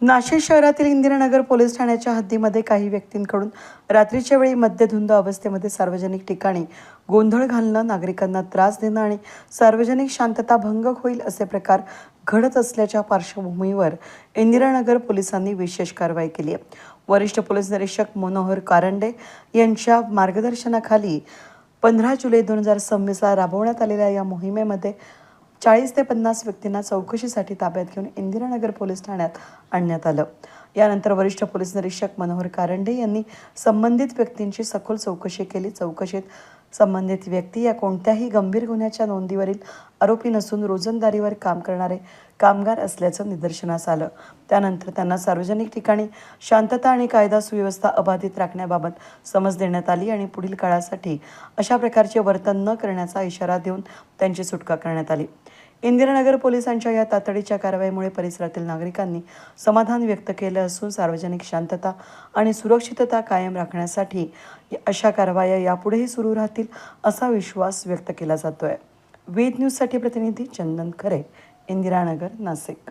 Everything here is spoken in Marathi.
नाशिक शहरातील इंदिरानगर पोलीस ठाण्याच्या हद्दीमध्ये काही व्यक्तींकडून रात्रीच्या वेळी मद्यधुंद अवस्थेमध्ये सार्वजनिक ठिकाणी गोंधळ घालणं, नागरिकांना त्रास देणं आणि सार्वजनिक शांतता भंग होईल असे प्रकार घडत असल्याच्या पार्श्वभूमीवर इंदिरानगर पोलिसांनी विशेष कारवाई केली आहे. वरिष्ठ पोलीस निरीक्षक मनोहर कारंडे यांच्या मार्गदर्शनाखाली 15 जुलै 2026 राबवण्यात आलेल्या या मोहिमेमध्ये 40 ते 50 व्यक्तींना चौकशीसाठी ताब्यात घेऊन इंदिरानगर पोलीस ठाण्यात आणण्यात आलं. यानंतर वरिष्ठ पोलीस निरीक्षक मनोहर कारंडे यांनी संबंधित व्यक्तींची सखोल चौकशी केली. चौकशीत संबंधित व्यक्ती या कोणत्याही गंभीर गुन्ह्याच्या नोंदीवरील आरोपी नसून रोजंदारीवर काम करणारे कामगार असल्याचं निदर्शनास आलं. त्यानंतर त्यांना सार्वजनिक ठिकाणी शांतता आणि कायदा सुव्यवस्था अबाधित राखण्याबाबत समज देण्यात आली आणि पुढील काळासाठी अशा प्रकारचे वर्तन न करण्याचा इशारा देऊन त्यांची सुटका करण्यात आली. इंदिरानगर पोलिसांच्या या तातडीच्या कारवाईमुळे परिसरातील नागरिकांनी समाधान व्यक्त केलं असून सार्वजनिक शांतता आणि सुरक्षितता कायम राखण्यासाठी अशा कारवाया यापुढेही सुरू राहतील असा विश्वास व्यक्त केला जातोय. वेद न्यूजसाठी प्रतिनिधी चंदन खरे, इंदिरानगर, नाशिक.